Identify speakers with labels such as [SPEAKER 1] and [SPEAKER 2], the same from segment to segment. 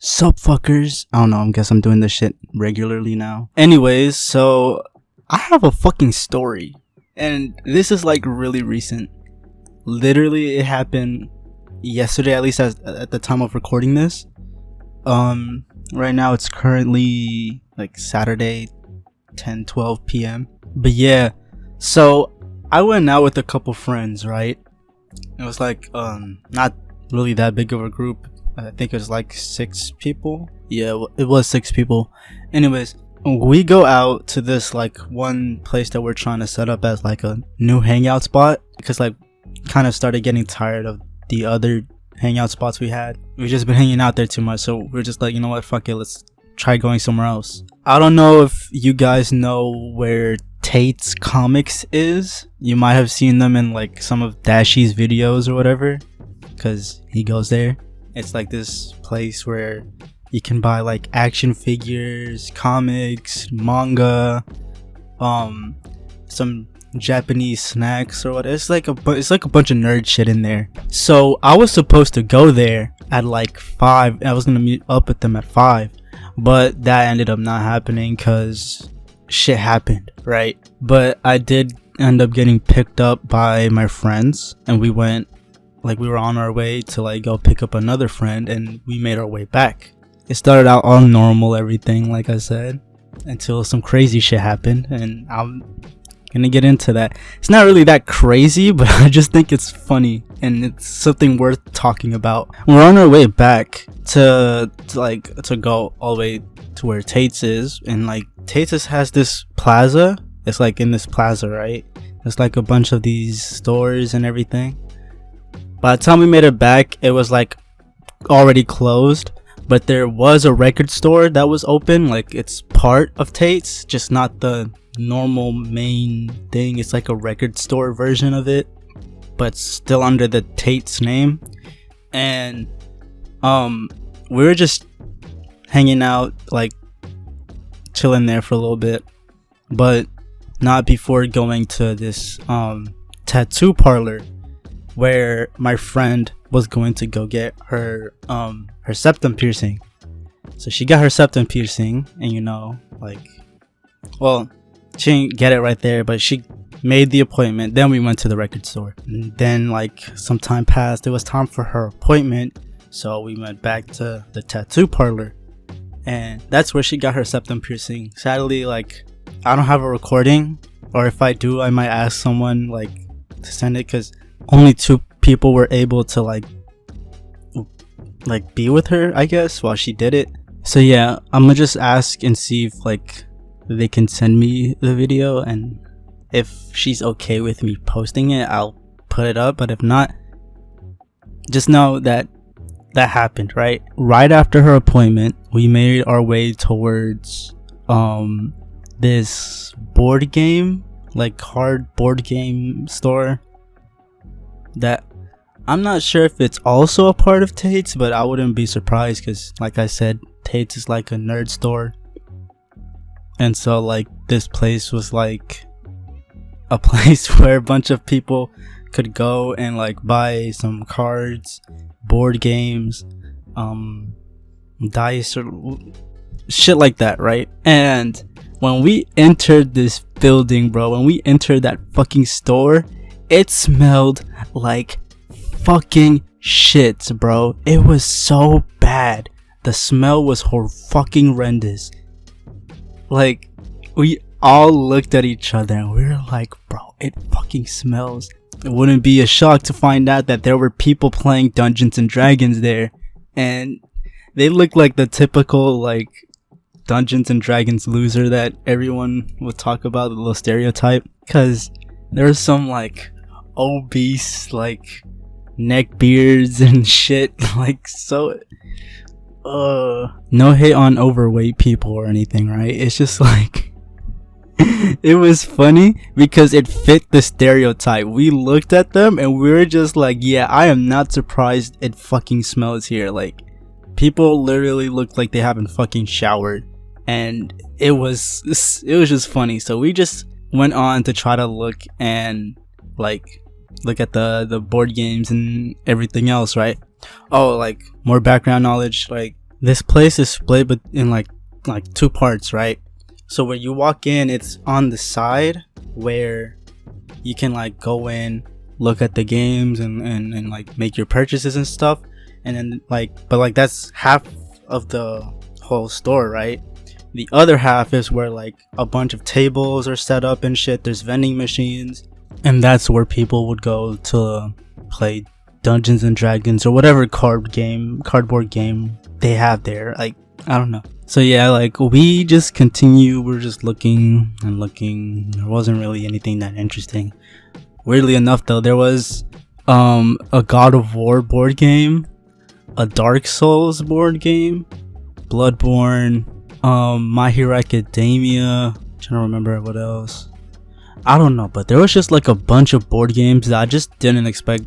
[SPEAKER 1] Sup fuckers. I don't know, I guess I'm doing this shit regularly now. Anyways, so I have a fucking story. And this is like really recent. Literally it happened yesterday, at least at the time of recording this. Right now it's currently like Saturday 10-12 p.m. But yeah, so I went out with a couple friends, right? It was like not really that big of a group. I think it was like 6 people. Yeah, it was 6 people. Anyways, we go out to this like one place that we're trying to set up as like a new hangout spot, because like kind of started getting tired of the other hangout spots we had. We've just been hanging out there too much, so we're just like, you know what, fuck it, let's try going somewhere else. I don't know if you guys know where Tate's Comics is. You might have seen them in like some of Dashy's videos or whatever, because he goes there. It's like this place where you can buy like action figures, comics, manga, some Japanese snacks or what. It's like a bunch of nerd shit in there. So I was supposed to go there at like 5. I was gonna meet up with them at 5, but that ended up not happening because shit happened, right? But I did end up getting picked up by my friends, and we went, like, we were on our way to like go pick up another friend, and we made our way back. It started out all normal, everything, like I said, until some crazy shit happened, and I'm gonna get into that. It's not really that crazy, but I just think it's funny and it's something worth talking about. We're on our way back to go all the way to where Tate's is, and like Tate's has this plaza. It's like in this plaza, right? It's like a bunch of these stores and everything. By the time we made it back, it was like already closed, but there was a record store that was open. Like, it's part of Tate's, just not the normal main thing. It's like a record store version of it, but still under the Tate's name. And we were just hanging out, like chilling there for a little bit, but not before going to this tattoo parlor where my friend was going to go get her septum piercing. So she got her septum piercing, and you know, like, well, she didn't get it right there, but she made the appointment. Then we went to the record store, and then like some time passed. It was time for her appointment, so we went back to the tattoo parlor, and that's where she got her septum piercing. Sadly, like, I don't have a recording, or if I do, I might ask someone like to send it, because only 2 people were able to like be with her, I guess, while she did it. So yeah, I'm gonna just ask and see if like they can send me the video, and if she's okay with me posting it, I'll put it up. But if not, just know that that happened. Right after her appointment, we made our way towards this board game, like hard board game store that I'm not sure if it's also a part of Tate's, but I wouldn't be surprised, because like I said, Tate's is like a nerd store. And so like this place was like a place where a bunch of people could go and like buy some cards, board games, dice or shit like that, right? And when we entered this building, bro, when we entered that fucking store, it smelled like fucking shit, bro. It was so bad. The smell was fucking horrendous. Like, we all looked at each other and we were like, bro, it fucking smells. It wouldn't be a shock to find out that there were people playing Dungeons and Dragons there, and they looked like the typical like Dungeons and Dragons loser that everyone would talk about, the little stereotype. Because there was some like obese like neck beards and shit, like, so no hate on overweight people or anything, right? It's just like it was funny because it fit the stereotype. We looked at them and we were just like, yeah, I am not surprised it fucking smells here. Like, people literally looked like they haven't fucking showered, and it was just funny. So we just went on to try to look and like look at the board games and everything else, right? Oh, like, more background knowledge, like This place is split in like two parts, right? So when you walk in, it's on the side where you can like go in, look at the games and like make your purchases and stuff. And then but like that's half of the whole store, right? The other half is where like a bunch of tables are set up and shit. There's vending machines, and that's where people would go to play Dungeons and Dragons or whatever cardboard game they have there. Like, I don't know. So yeah, like we just continue. We're just looking and looking. There wasn't really anything that interesting. Weirdly enough, though, there was a God of War board game, a Dark Souls board game, Bloodborne, My Hero Academia. I'm trying to remember what else. I don't know, but there was just like a bunch of board games that I just didn't expect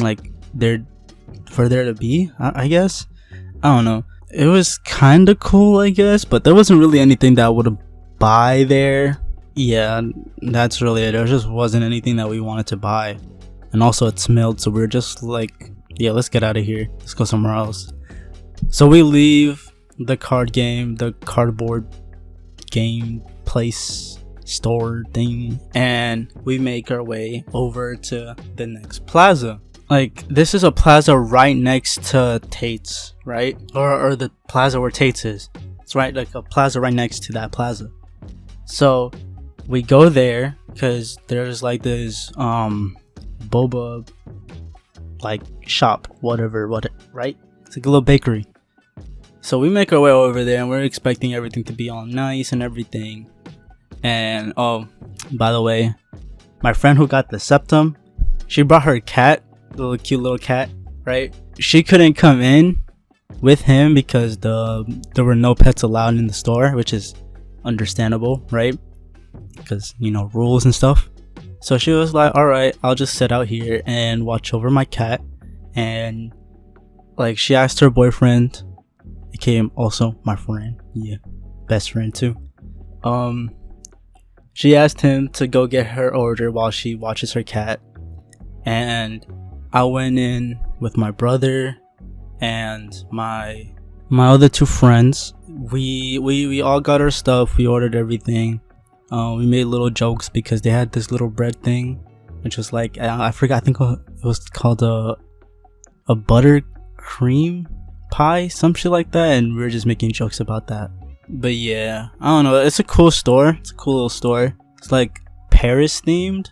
[SPEAKER 1] like there to be. I guess. I don't know. It was kind of cool, I guess, but there wasn't really anything that I would buy there. Yeah, that's really it. There just wasn't anything that we wanted to buy, and also it smelled, so we were just like, yeah, let's get out of here. Let's go somewhere else. So we leave the cardboard game place store thing, and we make our way over to the next plaza. Like, this is a plaza right next to Tate's, right? Or the plaza where Tate's is. It's right, like a plaza right next to that plaza. So we go there because there's like this boba like shop, whatever, right? It's like a little bakery. So we make our way over there, and we're expecting everything to be all nice and everything. And oh, by the way, my friend who got the septum, she brought her cat, the cute little cat, right? She couldn't come in with him because there were no pets allowed in the store, which is understandable, right? Because, you know, rules and stuff. So she was like, all right, I'll just sit out here and watch over my cat. And like, she asked her boyfriend, became also my friend, yeah, best friend too, she asked him to go get her order while she watches her cat. And I went in with my brother and my other two friends. We all got our stuff. We ordered everything. We made little jokes because they had this little bread thing, which was like, I forgot, I think it was called a buttercream pie, some shit like that, and we were just making jokes about that. But yeah, I don't know, it's a cool store. It's a cool little store. It's like Paris themed,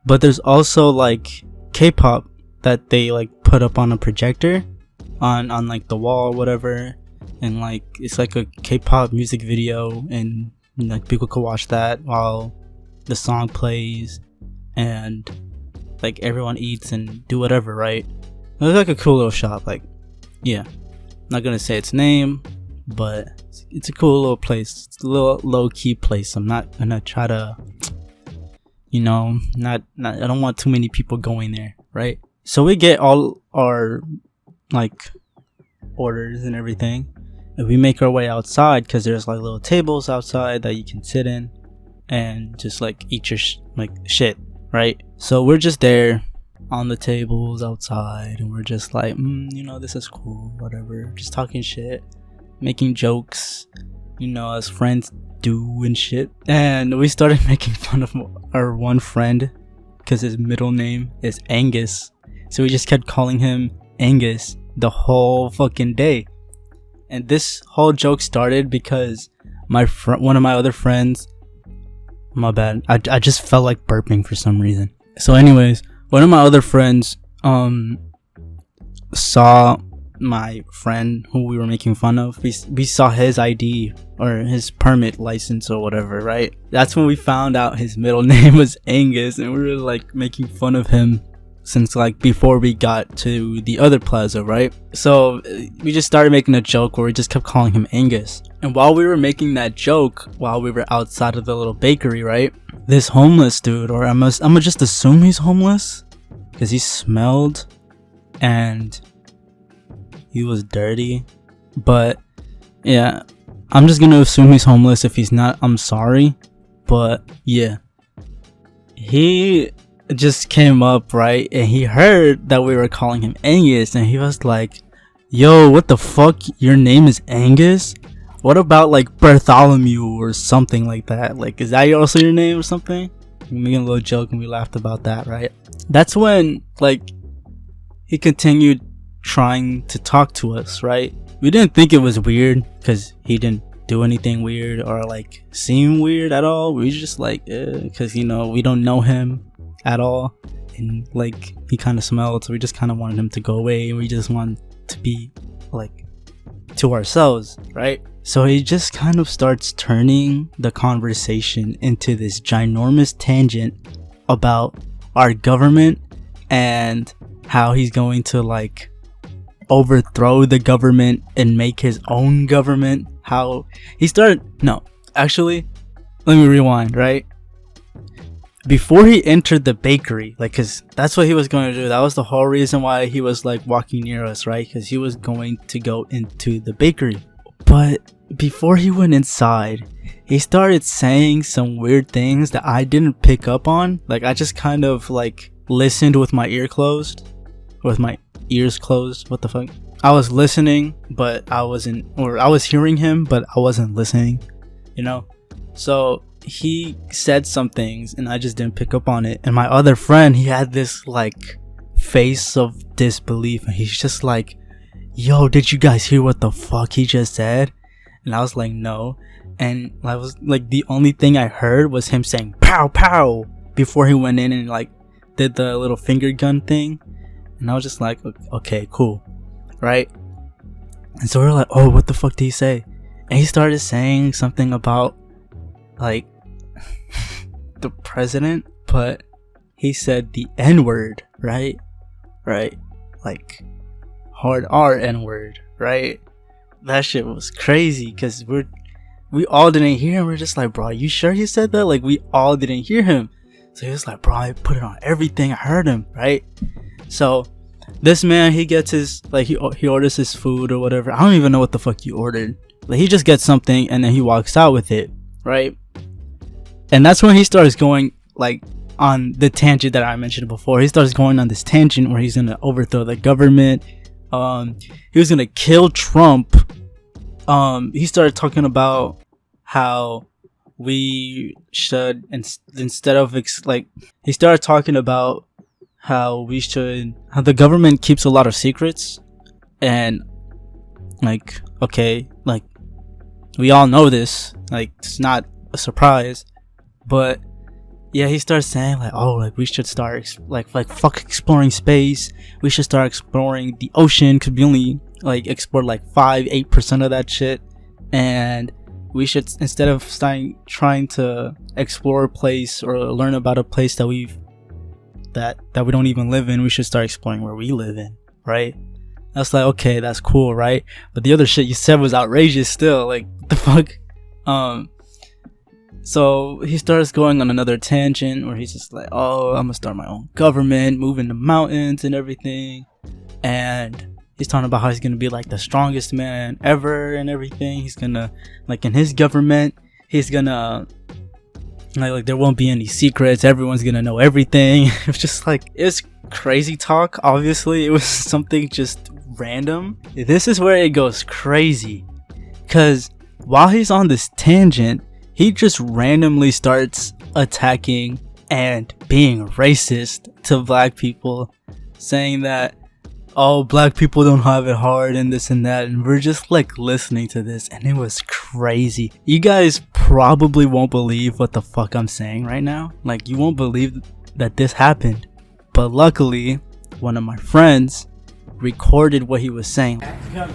[SPEAKER 1] but there's also like K-pop that they like put up on a projector on like the wall or whatever, and like it's like a K-pop music video, and like people could watch that while the song plays, and like everyone eats and do whatever, right? It was like a cool little shop. Like, yeah, I'm not gonna say its name, but it's a cool little place. It's a little low-key place. I'm not gonna try to, you know, not I don't want too many people going there, right? So we get all our like orders and everything, and we make our way outside because there's like little tables outside that you can sit in and just like eat your shit, right? So we're just there on the tables outside, and we're just like, you know, this is cool, whatever, just talking shit, making jokes, you know, as friends do and shit. And we started making fun of our one friend because his middle name is Angus, so we just kept calling him Angus the whole fucking day. And this whole joke started because one of my other friends, my bad, I just felt like burping for some reason. So anyways, one of my other friends saw my friend who we were making fun of. We saw his ID or his permit license or whatever, right? That's when we found out his middle name was Angus, and we were like making fun of him since like before we got to the other plaza, right? So we just started making a joke where we just kept calling him Angus. And while we were making that joke, while we were outside of the little bakery, right, this homeless dude, or I'm gonna just assume he's homeless because he smelled and he was dirty, but yeah, I'm just gonna assume he's homeless. If he's not, I'm sorry, but yeah, he just came up, right, and he heard that we were calling him Angus, and he was like, yo, what the fuck? Your name is Angus? What about like Bartholomew or something like that? Like, is that also your name or something? We made a little joke and we laughed about that, right? That's when like he continued trying to talk to us, right? We didn't think it was weird because he didn't do anything weird or like seem weird at all. We just like, because you know, we don't know him at all, and like he kind of smelled, so we just kind of wanted him to go away, and we just wanted to be like to ourselves, right? So he just kind of starts turning the conversation into this ginormous tangent about our government and how he's going to like overthrow the government and make his own government. How he started, no, actually, let me rewind, right? Before he entered the bakery, like, cause that's what he was going to do. That was the whole reason why he was like walking near us, right? Cause he was going to go into the bakery. But before he went inside, he started saying some weird things that I didn't pick up on. Like, I just kind of like listened with my ears closed. What the fuck? I was listening, but I wasn't, or I was hearing him, but I wasn't listening, you know? So he said some things and I just didn't pick up on it. And my other friend, he had this like face of disbelief, and he's just like, yo, did you guys hear what the fuck he just said? And I was like, no. And I was like, the only thing I heard was him saying pow pow before he went in and like did the little finger gun thing. And I was just like, okay, cool, right? And so we were like, oh, what the fuck did he say? And he started saying something about like the president, but he said the N-word, right? Like hard R N-word, right? That shit was crazy because we all didn't hear him. We're just like, bro, you sure he said that? Like, we all didn't hear him. So he was like, bro, I put it on everything. I heard him, right? So this man, he gets his, like, he orders his food or whatever. I don't even know what the fuck you ordered. Like, he just gets something and then he walks out with it, right? And that's when he starts going like on the tangent that I mentioned before. He starts going on this tangent where he's gonna overthrow the government. He was gonna kill Trump. He started talking about how we should, instead of he started talking about how the government keeps a lot of secrets, and like, okay, like we all know this, like it's not a surprise, but yeah, he starts saying like, oh, like we should start like fuck exploring space. We should start exploring the ocean because we only like explore like 5-8% of that shit, and we should, instead of trying to explore a place or learn about a place that we don't even live in, we should start exploring where we live in, right? That's like, okay, that's cool, right? But the other shit you said was outrageous still. Like, what the fuck? So he starts going on another tangent where he's just like, oh, I'm gonna start my own government, move in the mountains and everything. And he's talking about how he's gonna be like the strongest man ever and everything. He's gonna, like, in his government, he's gonna like there won't be any secrets. Everyone's gonna know everything. It's just like, it's crazy talk. Obviously, it was something just random. This is where it goes crazy, because while he's on this tangent, he just randomly starts attacking and being racist to black people, saying that, oh, black people don't have it hard and this and that. And we're just like listening to this, and it was crazy. You guys probably won't believe what the fuck I'm saying right now. Like, you won't believe that this happened. But luckily, one of my friends recorded what he was saying.
[SPEAKER 2] Because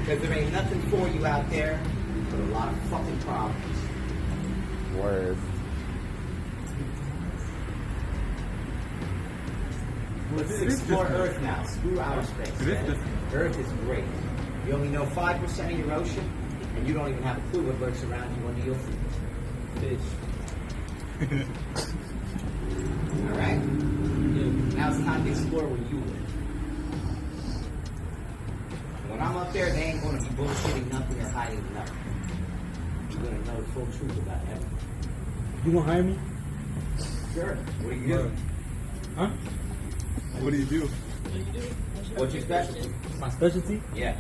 [SPEAKER 2] there ain't nothing for you out there but a lot of fucking problems.
[SPEAKER 3] Word.
[SPEAKER 2] Let's explore Earth now. Screw outer space. Earth is great. You only know 5% of your ocean, and you don't even have a clue what lurks around you under your feet. Fish. Alright? Now it's time to explore where you live. When I'm up there, they ain't going to be bullshitting nothing or hiding nothing. You're going to know the full truth about everything.
[SPEAKER 4] You gonna hire me?
[SPEAKER 2] Sure. What do you do?
[SPEAKER 4] Huh? What do you do?
[SPEAKER 2] What's your specialty?
[SPEAKER 1] My specialty?
[SPEAKER 2] Yeah.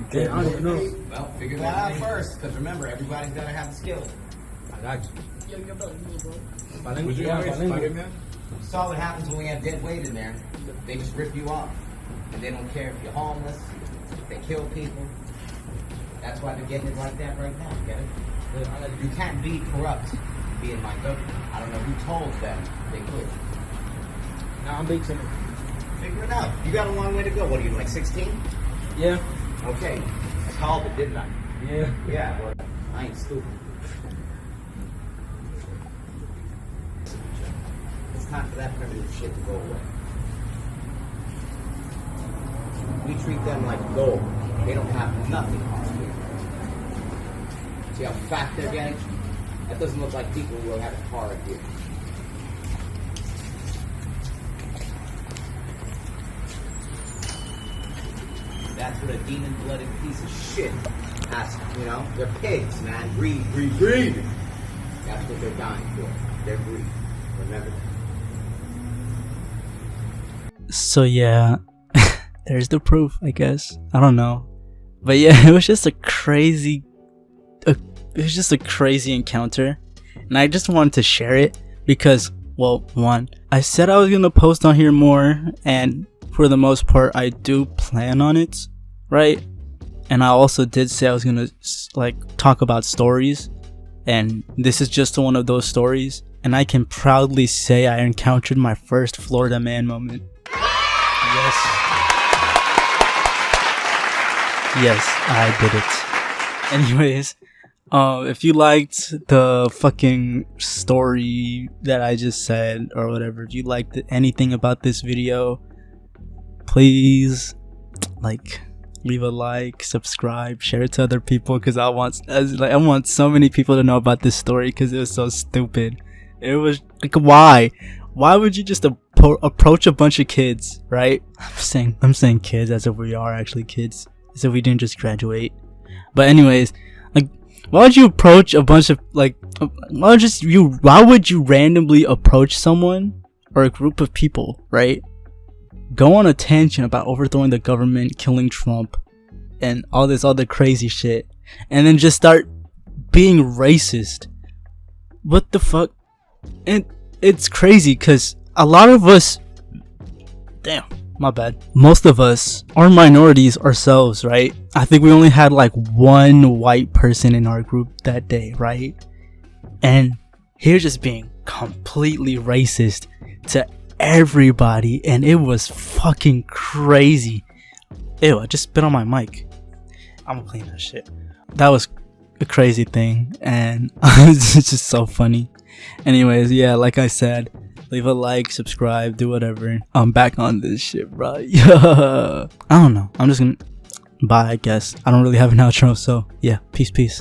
[SPEAKER 1] Okay, I don't even know.
[SPEAKER 2] Well, figure that out first, because remember, everybody's got to have the skill.
[SPEAKER 1] I got you.
[SPEAKER 4] Yo, you're bilingual, bro.
[SPEAKER 1] Bilingual? Yeah, bilingual.
[SPEAKER 2] Saw what happens when we have dead weight in there. They just rip you off. And they don't care if you're homeless, if they kill people. That's why they're getting it like that right now, get it? You can't be corrupt being my government. I don't know who told them they could.
[SPEAKER 1] Nah, I'm big simple.
[SPEAKER 2] Figure it out. You got a long way to go. What are you, like 16?
[SPEAKER 1] Yeah.
[SPEAKER 2] Okay. I called it, didn't I?
[SPEAKER 1] Yeah.
[SPEAKER 2] Yeah, well, I ain't stupid. It's time for that primitive shit to go away. We treat them like gold. They don't have nothing on us. See how fat they're getting? That doesn't look like people who have it hard here. That's what a demon-blooded piece of shit has, you know? They're pigs, man. Greed, greed, greed! That's what they're dying for. They're greed. Remember that.
[SPEAKER 1] So yeah, there's the proof, I guess. I don't know. But yeah, it was just a crazy encounter. And I just wanted to share it because, well, one, I said I was gonna post on here more, and for the most part I do plan on it, right? And I also did say I was gonna like talk about stories, and this is just one of those stories. And I can proudly say I encountered my first Florida man moment. Yes, I did it. Anyways, if you liked the fucking story that I just said or whatever, if you liked anything about this video, please leave a like, subscribe, share it to other people, because I want so many people to know about this story because it was so stupid. It was like, why would you just approach a bunch of kids, right? I'm saying kids as if we are actually kids, as if we didn't just graduate. But anyways, like, why would you approach a bunch of why would you randomly approach someone or a group of people, right? Go on a tangent about overthrowing the government, killing Trump, and all this other crazy shit, and then just start being racist. What the fuck? And it's crazy because a lot of us, damn, my bad, most of us are minorities ourselves, right? I think we only had like one white person in our group that day, right? And he's just being completely racist to everybody, and it was fucking crazy. Ew, I just spit on my mic. I'm gonna clean that shit. That was a crazy thing, and it's just so funny. Anyways, yeah, like I said, leave a like, subscribe, do whatever. I'm back on this shit, bro. Yeah. I don't know. I'm just gonna bye, I guess. I don't really have an outro, so yeah, peace.